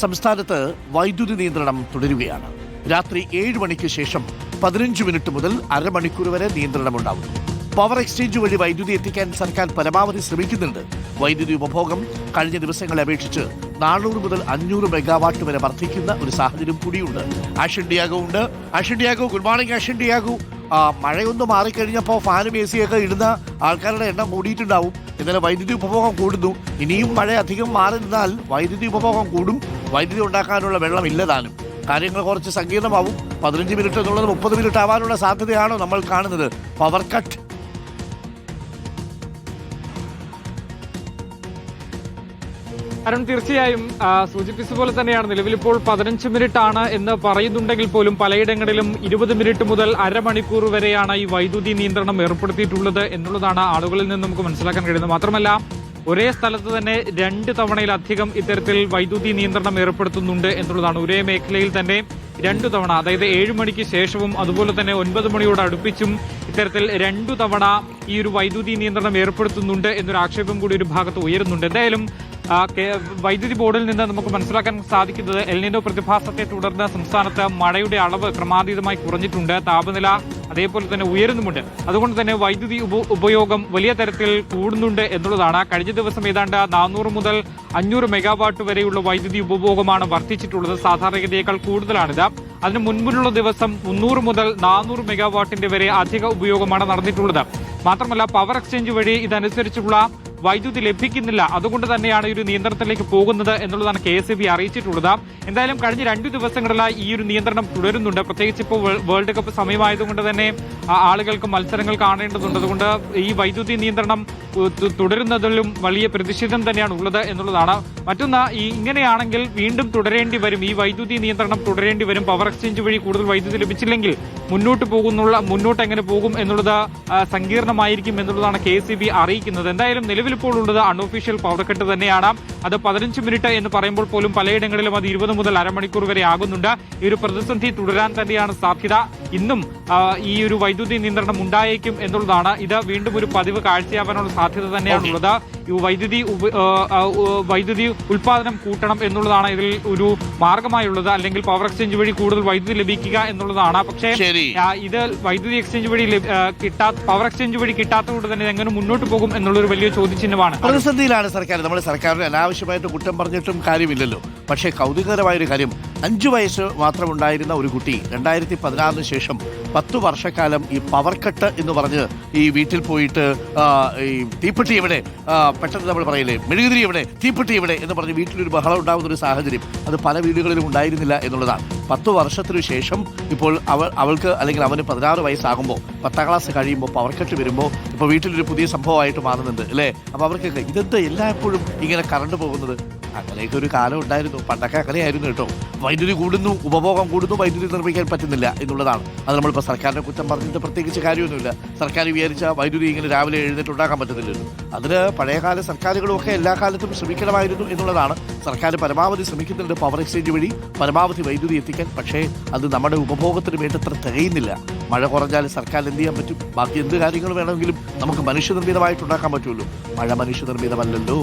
സംസ്ഥാനത്ത് വൈദ്യുതി നിയന്ത്രണം തുടരുകയാണ്. രാത്രി 7 മണിക്ക് ശേഷം 15 മിനിറ്റ് മുതൽ അരമണിക്കൂർ വരെ നിയന്ത്രണമുണ്ടാകും. പവർ എക്സ്ചേഞ്ച് വഴി വൈദ്യുതി എത്തിക്കാൻ സർക്കാർ പരമാവധി ശ്രമിക്കുന്നുണ്ട്. വൈദ്യുതി ഉപഭോഗം കഴിഞ്ഞ ദിവസങ്ങളെ അപേക്ഷിച്ച് 400 മുതൽ 500 മെഗാവാട്ട് വരെ വർദ്ധിക്കുന്ന ഒരു സാഹചര്യം കൂടിയുണ്ട്. ആഷൻ ഡിയാഗോ ഉണ്ട്. Ashan Diago, good morning Ashan Diago. മഴയൊന്ന് മാറിക്കഴിഞ്ഞപ്പോൾ ഫാനും എ സിയൊക്കെ ഇടുന്ന ആൾക്കാരുടെ എണ്ണം കൂടിയിട്ടുണ്ടാവും. ഇന്നലെ വൈദ്യുതി ഉപഭോഗം കൂടുന്നു. ഇനിയും മഴ അധികം മാറി നിന്നാൽ വൈദ്യുതി ഉപഭോഗം കൂടും. വൈദ്യുതി ഉണ്ടാക്കാനുള്ള വെള്ളം ഇല്ലതാനും. കാര്യങ്ങൾ കുറച്ച് സങ്കീർണമാവും. 15 മിനിറ്റ് എന്നുള്ളത് 30 മിനിറ്റ് ആവാനുള്ള സാധ്യതയാണോ നമ്മൾ കാണുന്നത്? പവർ കട്ട് അരുൺ, തീർച്ചയായും സൂചിപ്പിച്ചതുപോലെ തന്നെയാണ്. നിലവിലിപ്പോൾ 15 മിനിറ്റ് ആണ് എന്ന് പറയുന്നുണ്ടെങ്കിൽ പോലും പലയിടങ്ങളിലും 20 മിനിറ്റ് മുതൽ അരമണിക്കൂർ വരെയാണ് ഈ വൈദ്യുതി നിയന്ത്രണം ഏർപ്പെടുത്തിയിട്ടുള്ളത് എന്നുള്ളതാണ് ആളുകളിൽ നിന്ന് നമുക്ക് മനസ്സിലാക്കാൻ കഴിയുന്നത്. മാത്രമല്ല, ഒരേ സ്ഥലത്ത് തന്നെ 2 തവണയിലധികം ഇത്തരത്തിൽ വൈദ്യുതി നിയന്ത്രണം ഏർപ്പെടുത്തുന്നുണ്ട് എന്നുള്ളതാണ്. ഒരേ മേഖലയിൽ തന്നെ 2 തവണ, അതായത് 7 മണിക്ക് ശേഷവും അതുപോലെ തന്നെ 9 മണിയോട് അടുപ്പിച്ചും ഇത്തരത്തിൽ 2 തവണ ഈ ഒരു വൈദ്യുതി നിയന്ത്രണം ഏർപ്പെടുത്തുന്നുണ്ട് എന്നൊരു ആക്ഷേപം കൂടി ഒരു ഭാഗത്ത് ഉയരുന്നുണ്ട്. എന്തായാലും വൈദ്യുതി ബോർഡിൽ നിന്ന് നമുക്ക് മനസ്സിലാക്കാൻ സാധിക്കുന്നത് എൽനിനോ പ്രതിഭാസത്തെ തുടർന്ന് സംസ്ഥാനത്ത് മഴയുടെ അളവ് ക്രമാതീതമായി കുറഞ്ഞിട്ടുണ്ട്. താപനില അതേപോലെ തന്നെ ഉയരുന്നുമുണ്ട്. അതുകൊണ്ട് തന്നെ വൈദ്യുതി ഉപയോഗം വലിയ തരത്തിൽ കൂടുന്നുണ്ട് എന്നുള്ളതാണ്. കഴിഞ്ഞ ദിവസം ഏതാണ്ട് 400 മുതൽ 500 മെഗാവാട്ട് വരെയുള്ള വൈദ്യുതി ഉപഭോഗമാണ് വർദ്ധിച്ചിട്ടുള്ളത്. സാധാരണഗതിയേക്കാൾ കൂടുതലാണിത്. അതിന് മുൻപിലുള്ള ദിവസം 300 മുതൽ 400 മെഗാവാട്ടിന്റെ വരെ അധിക ഉപയോഗമാണ് നടന്നിട്ടുള്ളത്. മാത്രമല്ല, പവർ എക്സ്ചേഞ്ച് വഴി ഇതനുസരിച്ചുള്ള വൈദ്യുതി ലഭിക്കുന്നില്ല. അതുകൊണ്ട് തന്നെയാണ് ഈ ഒരു നിയന്ത്രണത്തിലേക്ക് പോകുന്നത് എന്നുള്ളതാണ് KSEB അറിയിച്ചിട്ടുള്ളത്. എന്തായാലും കഴിഞ്ഞ 2 ദിവസങ്ങളിലായി ഈ ഒരു നിയന്ത്രണം തുടരുന്നുണ്ട്. പ്രത്യേകിച്ച് ഇപ്പോൾ വേൾഡ് കപ്പ് സമയമായതുകൊണ്ട് തന്നെ ആളുകൾക്ക് മത്സരങ്ങൾ കാണേണ്ടതുണ്ട്. അതുകൊണ്ട് ഈ വൈദ്യുതി നിയന്ത്രണം തുടരുന്നതിലും വലിയ പ്രതിഷേധം തന്നെയാണ് ഉള്ളത് എന്നുള്ളതാണ്. മറ്റൊന്ന്, ഇങ്ങനെയാണെങ്കിൽ വീണ്ടും തുടരേണ്ടി വരും. ഈ വൈദ്യുതി നിയന്ത്രണം തുടരേണ്ടി വരും. പവർ എക്സ്ചേഞ്ച് വഴി കൂടുതൽ വൈദ്യുതി ലഭിച്ചില്ലെങ്കിൽ മുന്നോട്ട് എങ്ങനെ പോകും എന്നുള്ളത് സങ്കീർണമായിരിക്കും എന്നുള്ളതാണ് KSEB അറിയിക്കുന്നത്. എന്തായാലും നിലവിലിപ്പോൾ ഉള്ളത് അൺഒഫീഷ്യൽ പവർ കട്ട് തന്നെയാണ്. അത് 15 മിനിറ്റ് എന്ന് പറയുമ്പോൾ പോലും പലയിടങ്ങളിലും അത് 20 മുതൽ അരമണിക്കൂർ വരെ ആകുന്നുണ്ട്. ഈ ഒരു പ്രതിസന്ധി തുടരാൻ തന്നെയാണ് സാധ്യത. ഇന്നും ഈ ഒരു വൈദ്യുതി നിയന്ത്രണം ഉണ്ടായേക്കും എന്നുള്ളതാണ്. ഇത് വീണ്ടും ഒരു പതിവ് കാഴ്ചയാവാനുള്ള സാധ്യത തന്നെയാണുള്ളത്. ഈ വൈദ്യുതി ഉൽപാദനം കൂട്ടണം എന്നുള്ളതാണ് ഇതിൽ ഒരു മാർഗമായുള്ളത്. അല്ലെങ്കിൽ പവർ എക്സ്ചേഞ്ച് വഴി കൂടുതൽ വൈദ്യുതി ലഭിക്കുക എന്നുള്ളതാണ്. പക്ഷേ ഇത് വൈദ്യുതി എക്സ്ചേഞ്ച് വഴി പവർ എക്സ്ചേഞ്ച് വഴി കിട്ടാത്തതുകൊണ്ട് തന്നെ എങ്ങനെ മുന്നോട്ട് പോകും എന്നുള്ളൊരു വലിയ ചോദ്യചിഹ്നമാണ്. പ്രതിസന്ധിയിലാണ് സർക്കാർ. നമ്മൾ സർക്കാരിന് അനാവശ്യമായിട്ട് കുറ്റം പറഞ്ഞിട്ടും കാര്യമില്ലല്ലോ. പക്ഷേ കൗതുകകരമായൊരു കാര്യം, 5 വയസ്സ് മാത്രമുണ്ടായിരുന്ന ഒരു കുട്ടി 2016 ശേഷം 10 വർഷക്കാലം ഈ പവർ കട്ട് എന്ന് പറഞ്ഞ് ഈ വീട്ടിൽ പോയിട്ട് ഈ തീപ്പെട്ടി എവിടെ, പെട്ടെന്ന് നമ്മൾ പറയില്ലേ മെഴുകുതിരി എവിടെ, തീപ്പെട്ടി എവിടെ എന്ന് പറഞ്ഞ് വീട്ടിലൊരു ബഹളം ഉണ്ടാകുന്ന ഒരു സാഹചര്യം അത് പല വീടുകളിലും ഉണ്ടായിരുന്നില്ല എന്നുള്ളതാണ്. 10 വർഷത്തിനു ശേഷം ഇപ്പോൾ അവൾക്ക് അല്ലെങ്കിൽ അവന് 16 വയസ്സാകുമ്പോൾ 10ാം ക്ലാസ് കഴിയുമ്പോൾ പവർ കട്ട് വരുമ്പോൾ ഇപ്പോൾ വീട്ടിലൊരു പുതിയ സംഭവമായിട്ട് മാറുന്നുണ്ട് അല്ലേ. അപ്പോൾ അവർക്കൊക്കെ ഇതെന്താ എല്ലായ്പ്പോഴും ഇങ്ങനെ കറണ്ട് പോകുന്നത്? അങ്ങനെയൊക്കെ ഒരു കാലം ഉണ്ടായിരുന്നു. പണ്ടൊക്കെ അങ്ങനെയായിരുന്നു കേട്ടോ. വൈദ്യുതി കൂടുന്നു, ഉപഭോഗം കൂടുന്നു, വൈദ്യുതി നിർമ്മിക്കാൻ പറ്റുന്നില്ല എന്നുള്ളതാണ്. അത് നമ്മളിപ്പോൾ സർക്കാരിനെ കുറ്റം പറഞ്ഞിട്ട് പ്രത്യേകിച്ച് കാര്യമൊന്നുമില്ല. സർക്കാർ വിചാരിച്ച വൈദ്യുതി ഇങ്ങനെ രാവിലെ എഴുന്നേറ്റ് ഉണ്ടാക്കാൻ പറ്റുന്നില്ലല്ലോ. അതിന് പഴയകാല സർക്കാരുകളും ഒക്കെ എല്ലാ കാലത്തും ശ്രമിക്കണമായിരുന്നു എന്നുള്ളതാണ്. സർക്കാർ പരമാവധി ശ്രമിക്കുന്നുണ്ട് പവർ എക്സ്ചേഞ്ച് വഴി പരമാവധി വൈദ്യുതി എത്തിക്കാൻ. പക്ഷേ അത് നമ്മുടെ ഉപഭോഗത്തിന് വേണ്ടത്ര തികയുന്നില്ല. മഴ കുറഞ്ഞാൽ സർക്കാർ എന്ത് ചെയ്യാൻ പറ്റും? ബാക്കി എന്ത് കാര്യങ്ങൾ വേണമെങ്കിലും നമുക്ക് മനുഷ്യനിർമ്മിതമായിട്ടുണ്ടാക്കാൻ പറ്റുമല്ലോ. മഴ മനുഷ്യനിർമ്മിതമല്ലല്ലോ.